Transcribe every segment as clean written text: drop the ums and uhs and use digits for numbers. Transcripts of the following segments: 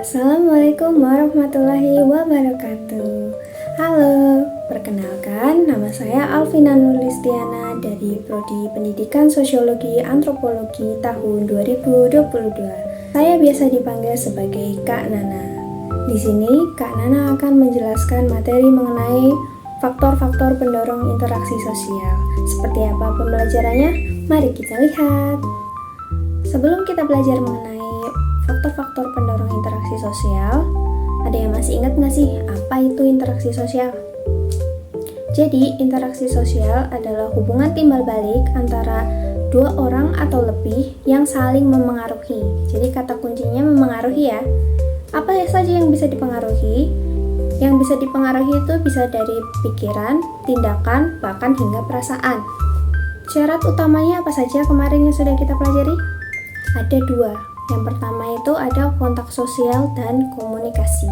Assalamualaikum warahmatullahi wabarakatuh. Halo, perkenalkan nama saya Alvina Nurlistiana dari Prodi Pendidikan Sosiologi Antropologi tahun 2022. Saya biasa dipanggil sebagai Kak Nana. Di sini Kak Nana akan menjelaskan materi mengenai faktor-faktor pendorong interaksi sosial. Seperti apa pembelajarannya? Mari kita lihat. Sebelum kita belajar mengenai faktor-faktor pendorong interaksi sosial, ada yang masih ingat nggak sih apa itu interaksi sosial? Jadi, interaksi sosial adalah hubungan timbal balik antara dua orang atau lebih yang saling memengaruhi. Jadi, kata kuncinya memengaruhi ya. Apa saja yang bisa dipengaruhi? Yang bisa dipengaruhi itu bisa dari pikiran, tindakan, bahkan hingga perasaan. Syarat utamanya apa saja kemarin yang sudah kita pelajari? Ada dua. Yang pertama itu ada kontak sosial dan komunikasi.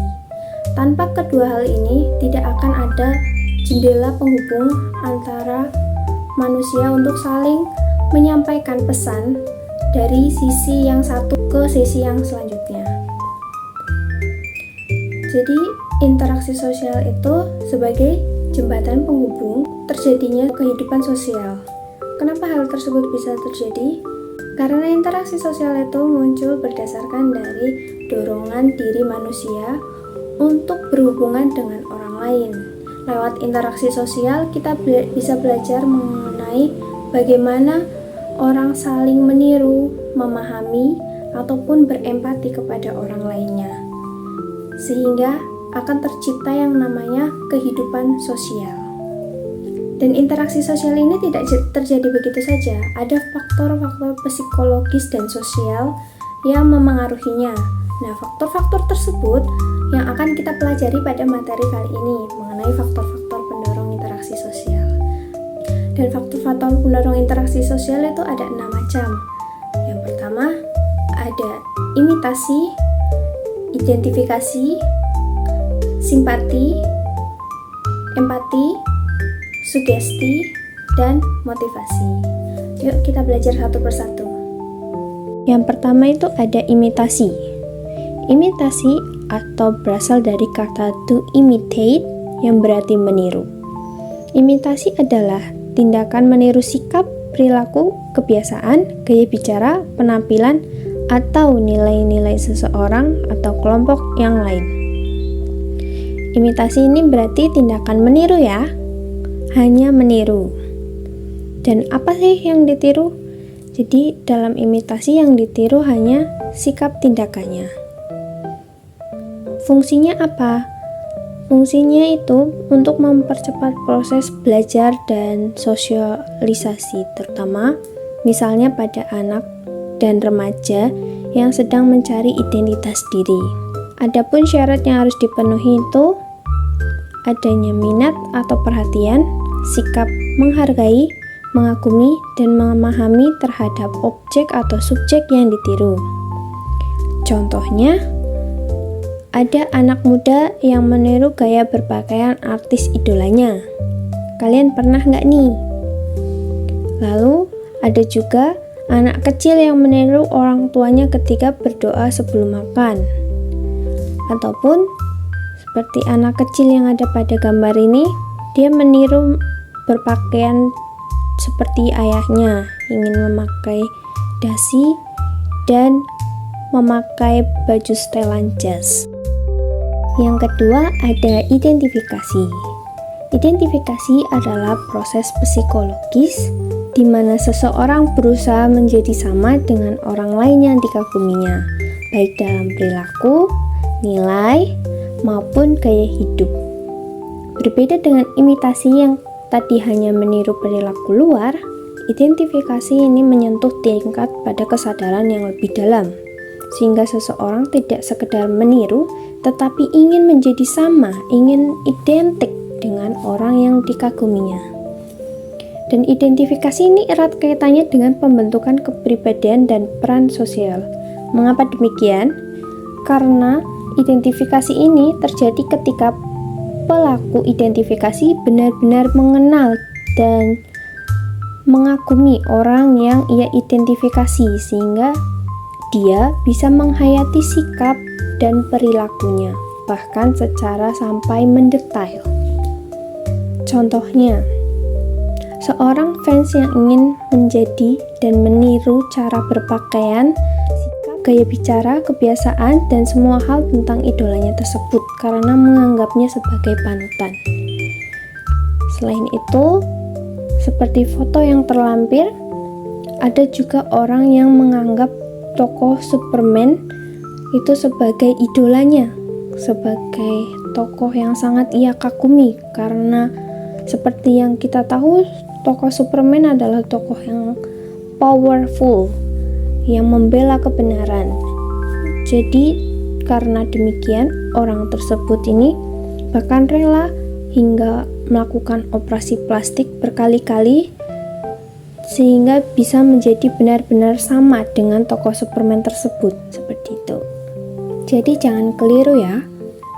Tanpa kedua hal ini, tidak akan ada jendela penghubung antara manusia untuk saling menyampaikan pesan dari sisi yang satu ke sisi yang selanjutnya. Jadi, interaksi sosial itu sebagai jembatan penghubung terjadinya kehidupan sosial. Kenapa hal tersebut bisa terjadi? Karena interaksi sosial itu muncul berdasarkan dari dorongan diri manusia untuk berhubungan dengan orang lain. Lewat interaksi sosial, kita bisa belajar mengenai bagaimana orang saling meniru, memahami, ataupun berempati kepada orang lainnya. Sehingga akan tercipta yang namanya kehidupan sosial. Dan interaksi sosial ini tidak terjadi begitu saja. Ada faktor-faktor psikologis dan sosial yang memengaruhinya. Nah, faktor-faktor tersebut yang akan kita pelajari pada materi kali ini mengenai faktor-faktor pendorong interaksi sosial. Dan faktor-faktor pendorong interaksi sosial itu ada 6 macam. Yang pertama, ada imitasi, identifikasi, simpati, empati, sugesti, dan motivasi. Yuk kita belajar satu persatu. Yang pertama itu ada imitasi. Imitasi atau berasal dari kata to imitate yang berarti meniru. Imitasi adalah tindakan meniru sikap, perilaku, kebiasaan, gaya bicara, penampilan, atau nilai-nilai seseorang atau kelompok yang lain. Imitasi ini berarti tindakan meniru ya. Hanya meniru. Dan apa sih yang ditiru? Jadi dalam imitasi yang ditiru hanya sikap tindakannya. Fungsinya apa? Fungsinya itu untuk mempercepat proses belajar dan sosialisasi, terutama misalnya pada anak dan remaja yang sedang mencari identitas diri. Adapun syarat yang harus dipenuhi itu adanya minat atau perhatian, sikap menghargai, mengagumi, dan memahami terhadap objek atau subjek yang ditiru. Contohnya, ada anak muda yang meniru gaya berpakaian artis idolanya. Kalian pernah nggak nih? Lalu, ada juga anak kecil yang meniru orang tuanya ketika berdoa sebelum makan. Ataupun, seperti anak kecil yang ada pada gambar ini, dia meniru berpakaian seperti ayahnya, ingin memakai dasi dan memakai baju setelan jas. Yang kedua ada identifikasi. Identifikasi adalah proses psikologis di mana seseorang berusaha menjadi sama dengan orang lain yang dikaguminya, baik dalam perilaku, nilai, maupun gaya hidup. Berbeda dengan imitasi yang tadi hanya meniru perilaku luar, identifikasi ini menyentuh tingkat pada kesadaran yang lebih dalam, sehingga seseorang tidak sekedar meniru, tetapi ingin menjadi sama, ingin identik dengan orang yang dikaguminya. Dan identifikasi ini erat kaitannya dengan pembentukan kepribadian dan peran sosial. Mengapa demikian? Karena identifikasi ini terjadi ketika pelaku identifikasi benar-benar mengenal dan mengagumi orang yang ia identifikasi, sehingga dia bisa menghayati sikap dan perilakunya, bahkan secara sampai mendetail. Contohnya, seorang fans yang ingin menjadi dan meniru cara berpakaian, sikap, gaya bicara, kebiasaan, dan semua hal tentang idolanya tersebut karena menganggapnya sebagai panutan. Selain itu, seperti foto yang terlampir, ada juga orang yang menganggap tokoh Superman itu sebagai idolanya, sebagai tokoh yang sangat ia kagumi, karena seperti yang kita tahu, tokoh Superman adalah tokoh yang powerful, yang membela kebenaran. Jadi karena demikian, orang tersebut ini bahkan rela hingga melakukan operasi plastik berkali-kali sehingga bisa menjadi benar-benar sama dengan tokoh Superman tersebut, seperti itu. Jadi jangan keliru ya,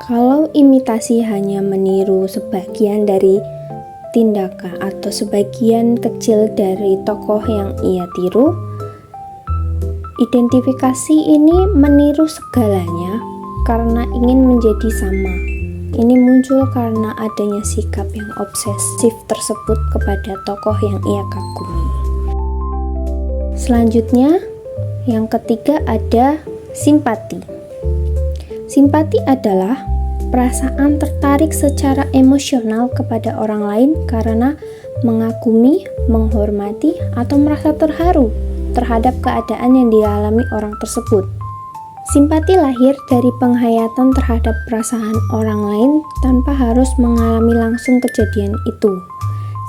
kalau imitasi hanya meniru sebagian dari tindakan atau sebagian kecil dari tokoh yang ia tiru, identifikasi ini meniru segalanya karena ingin menjadi sama. Ini muncul karena adanya sikap yang obsesif tersebut kepada tokoh yang ia kagumi. Selanjutnya, yang ketiga ada simpati. Simpati adalah perasaan tertarik secara emosional kepada orang lain karena mengagumi, menghormati, atau merasa terharu terhadap keadaan yang dialami orang tersebut. Simpati lahir dari penghayatan terhadap perasaan orang lain tanpa harus mengalami langsung kejadian itu.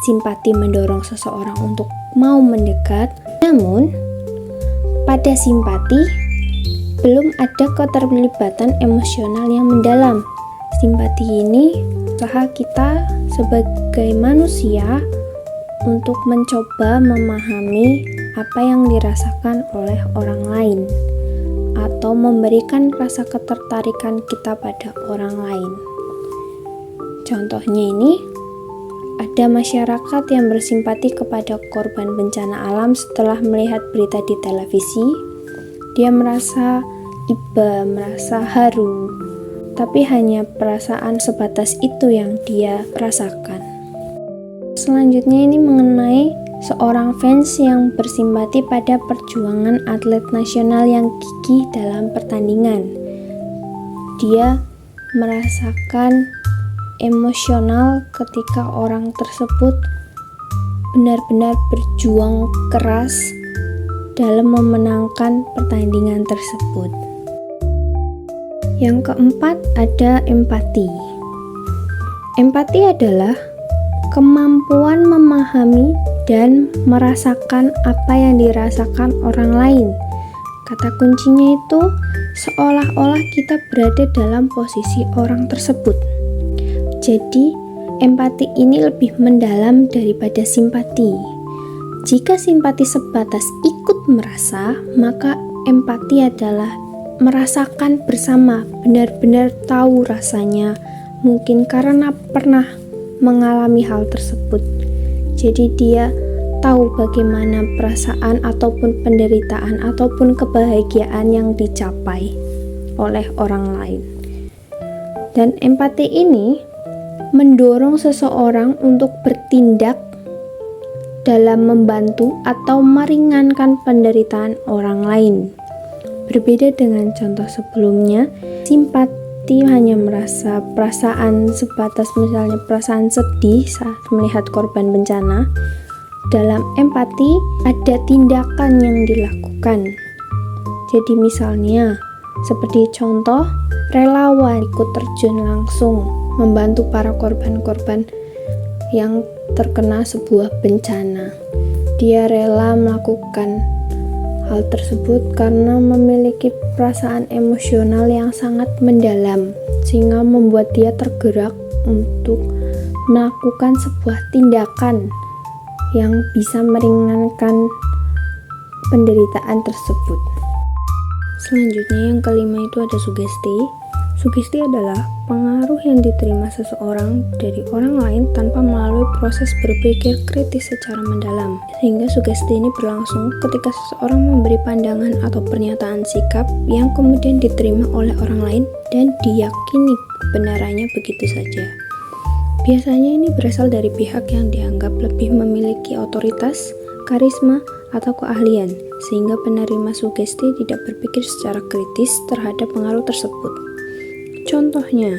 Simpati mendorong seseorang untuk mau mendekat, namun pada simpati belum ada keterlibatan emosional yang mendalam. Simpati ini usaha kita sebagai manusia untuk mencoba memahami apa yang dirasakan oleh orang lain, atau memberikan rasa ketertarikan kita pada orang lain. Contohnya ini, ada masyarakat yang bersimpati kepada korban bencana alam setelah melihat berita di televisi. Dia merasa iba, merasa haru, tapi hanya perasaan sebatas itu yang dia rasakan. Selanjutnya ini mengenai seorang fans yang bersimpati pada perjuangan atlet nasional yang gigih dalam pertandingan. Dia merasakan emosional ketika orang tersebut benar-benar berjuang keras dalam memenangkan pertandingan tersebut. Yang keempat ada empati. Empati adalah kemampuan memahami dan merasakan apa yang dirasakan orang lain. Kata kuncinya itu seolah-olah kita berada dalam posisi orang tersebut. Jadi, empati ini lebih mendalam daripada simpati. Jika simpati sebatas ikut merasa, maka empati adalah merasakan bersama, benar-benar tahu rasanya, mungkin karena pernah mengalami hal tersebut. Jadi dia tahu bagaimana perasaan ataupun penderitaan ataupun kebahagiaan yang dicapai oleh orang lain. Dan empati ini mendorong seseorang untuk bertindak dalam membantu atau meringankan penderitaan orang lain. Berbeda dengan contoh sebelumnya, simpati hanya merasa perasaan sebatas misalnya perasaan sedih saat melihat korban bencana. Dalam empati ada tindakan yang dilakukan. Jadi misalnya seperti contoh relawan ikut terjun langsung membantu para korban-korban yang terkena sebuah bencana. Dia rela melakukan hal tersebut karena memiliki perasaan emosional yang sangat mendalam, sehingga membuat dia tergerak untuk melakukan sebuah tindakan yang bisa meringankan penderitaan tersebut. Selanjutnya yang kelima itu ada sugesti. Sugesti adalah pengaruh yang diterima seseorang dari orang lain tanpa melalui proses berpikir kritis secara mendalam. Sehingga sugesti ini berlangsung ketika seseorang memberi pandangan atau pernyataan sikap yang kemudian diterima oleh orang lain dan diyakini kebenarannya begitu saja. Biasanya ini berasal dari pihak yang dianggap lebih memiliki otoritas, karisma, atau keahlian, sehingga penerima sugesti tidak berpikir secara kritis terhadap pengaruh tersebut. Contohnya,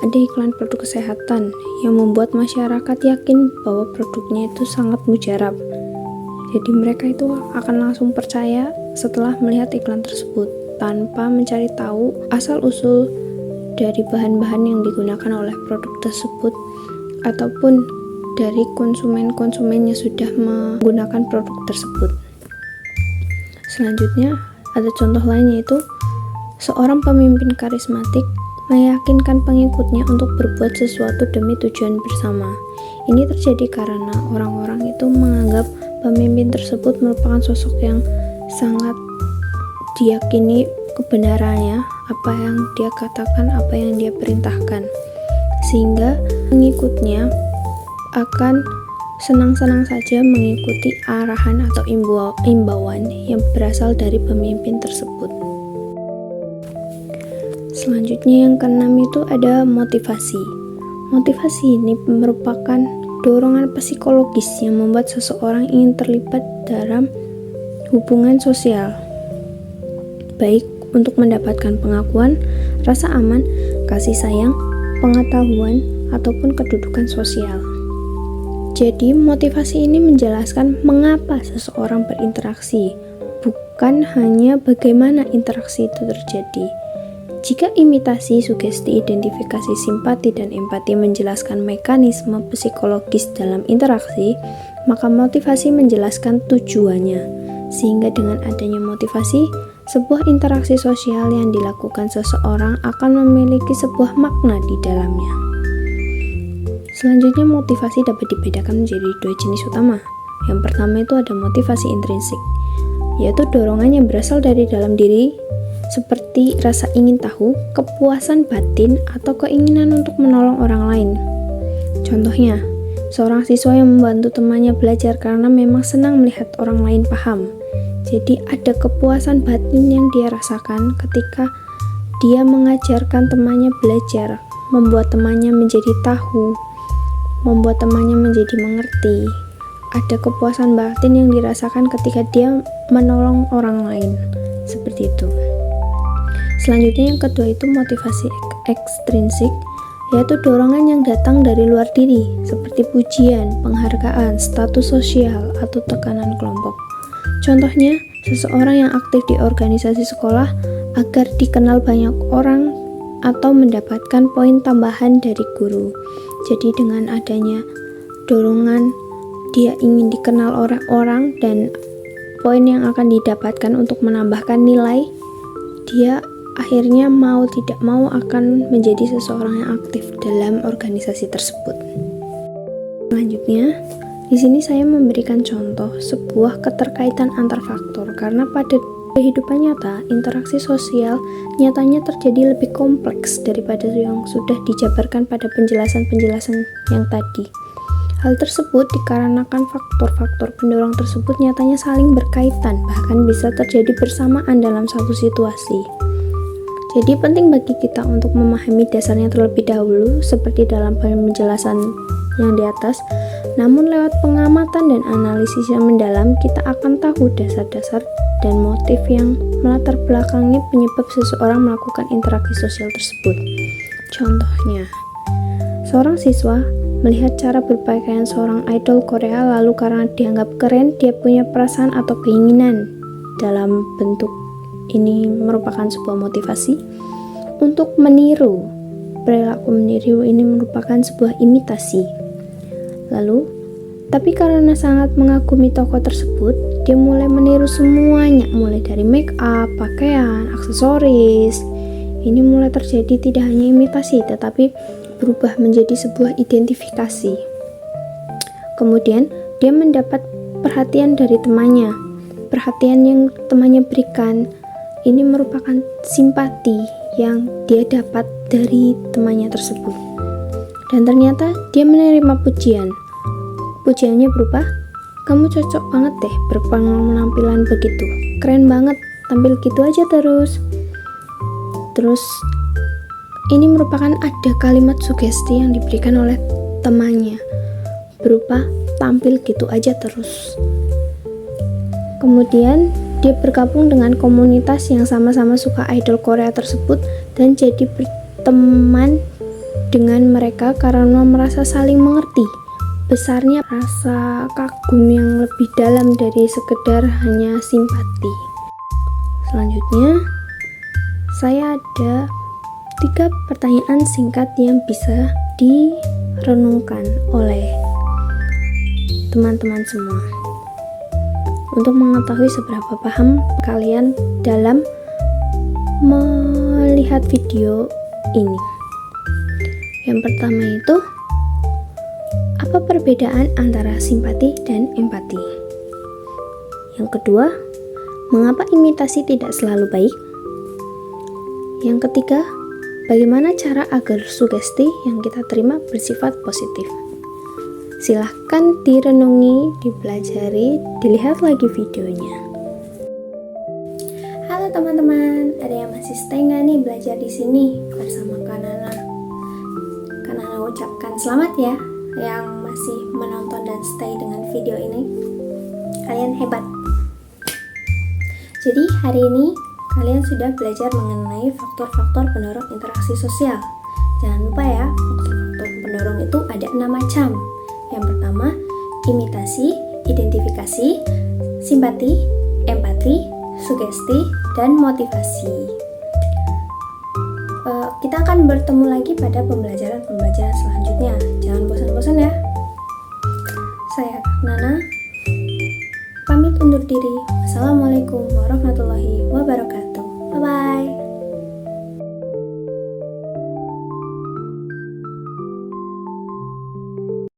ada iklan produk kesehatan yang membuat masyarakat yakin bahwa produknya itu sangat mujarab. Jadi mereka itu akan langsung percaya setelah melihat iklan tersebut tanpa mencari tahu asal-usul dari bahan-bahan yang digunakan oleh produk tersebut ataupun dari konsumen-konsumen yang sudah menggunakan produk tersebut. Selanjutnya, ada contoh lain yaitu seorang pemimpin karismatik meyakinkan pengikutnya untuk berbuat sesuatu demi tujuan bersama. Ini terjadi karena orang-orang itu menganggap pemimpin tersebut merupakan sosok yang sangat diyakini kebenarannya, apa yang dia katakan, apa yang dia perintahkan, sehingga pengikutnya akan senang-senang saja mengikuti arahan atau imbauan yang berasal dari pemimpin tersebut. Selanjutnya yang keenam itu ada motivasi. Motivasi ini merupakan dorongan psikologis yang membuat seseorang ingin terlibat dalam hubungan sosial, baik untuk mendapatkan pengakuan, rasa aman, kasih sayang, pengetahuan, ataupun kedudukan sosial. Jadi motivasi ini menjelaskan mengapa seseorang berinteraksi, bukan hanya bagaimana interaksi itu terjadi. Jika imitasi, sugesti, identifikasi, simpati, dan empati menjelaskan mekanisme psikologis dalam interaksi, maka motivasi menjelaskan tujuannya. Sehingga dengan adanya motivasi, sebuah interaksi sosial yang dilakukan seseorang akan memiliki sebuah makna di dalamnya. Selanjutnya, motivasi dapat dibedakan menjadi dua jenis utama. Yang pertama itu ada motivasi intrinsik, yaitu dorongan yang berasal dari dalam diri, seperti rasa ingin tahu, kepuasan batin, atau keinginan untuk menolong orang lain. Contohnya, seorang siswa yang membantu temannya belajar karena memang senang melihat orang lain paham. Jadi ada kepuasan batin yang dia rasakan ketika dia mengajarkan temannya belajar, membuat temannya menjadi tahu, membuat temannya menjadi mengerti. Ada kepuasan batin yang dirasakan ketika dia menolong orang lain. Seperti itu. Selanjutnya yang kedua itu motivasi ekstrinsik, yaitu dorongan yang datang dari luar diri, seperti pujian, penghargaan, status sosial, atau tekanan kelompok. Contohnya, seseorang yang aktif di organisasi sekolah agar dikenal banyak orang atau mendapatkan poin tambahan dari guru. Jadi dengan adanya dorongan dia ingin dikenal oleh orang dan poin yang akan didapatkan untuk menambahkan nilai, dia akhirnya mau tidak mau akan menjadi seseorang yang aktif dalam organisasi tersebut. Selanjutnya, di sini saya memberikan contoh sebuah keterkaitan antar faktor karena pada kehidupan nyata, interaksi sosial nyatanya terjadi lebih kompleks daripada yang sudah dijabarkan pada penjelasan-penjelasan yang tadi. Hal tersebut dikarenakan faktor-faktor pendorong tersebut nyatanya saling berkaitan, bahkan bisa terjadi bersamaan dalam satu situasi. Jadi penting bagi kita untuk memahami dasarnya terlebih dahulu seperti dalam penjelasan yang di atas. Namun lewat pengamatan dan analisis yang mendalam, kita akan tahu dasar-dasar dan motif yang melatar belakangi penyebab seseorang melakukan interaksi sosial tersebut. Contohnya, seorang siswa melihat cara berpakaian seorang idol Korea, lalu karena dianggap keren, dia punya perasaan atau keinginan dalam bentuk ini merupakan sebuah motivasi untuk meniru. Perilaku meniru ini merupakan sebuah imitasi. Lalu, tapi karena sangat mengagumi tokoh tersebut, dia mulai meniru semuanya, mulai dari make up, pakaian, aksesoris. Ini mulai terjadi tidak hanya imitasi, tetapi berubah menjadi sebuah identifikasi. Kemudian, dia mendapat perhatian dari temannya. Perhatian yang temannya berikan ini merupakan simpati yang dia dapat dari temannya tersebut. Dan ternyata dia menerima pujian. Pujiannya berupa, "Kamu cocok banget deh berpenampilan begitu. Keren banget, tampil gitu aja terus." Terus ini merupakan ada kalimat sugesti yang diberikan oleh temannya berupa tampil gitu aja terus. Kemudian dia bergabung dengan komunitas yang sama-sama suka idol Korea tersebut dan jadi berteman dengan mereka karena merasa saling mengerti. Besarnya rasa kagum yang lebih dalam dari sekedar hanya simpati. Selanjutnya, saya ada 3 pertanyaan singkat yang bisa direnungkan oleh teman-teman semua untuk mengetahui seberapa paham kalian dalam melihat video ini. Yang pertama itu, apa perbedaan antara simpati dan empati? Yang kedua, mengapa imitasi tidak selalu baik? Yang ketiga, bagaimana cara agar sugesti yang kita terima bersifat positif? Silahkan direnungi, dipelajari, dilihat lagi videonya. Halo teman-teman, ada yang masih stay nggak nih belajar di sini bersama Kanana? Kanana ucapkan selamat ya yang masih menonton dan stay dengan video ini. Kalian hebat. Jadi hari ini kalian sudah belajar mengenai faktor-faktor pendorong interaksi sosial. Jangan lupa ya, faktor-faktor pendorong itu ada 6 macam. Yang pertama, imitasi, identifikasi, simpati, empati, sugesti, dan motivasi. Kita akan bertemu lagi pada pembelajaran selanjutnya. Jangan bosan-bosan ya. Saya Nana, pamit undur diri. Wassalamualaikum warahmatullahi wabarakatuh. Bye-bye.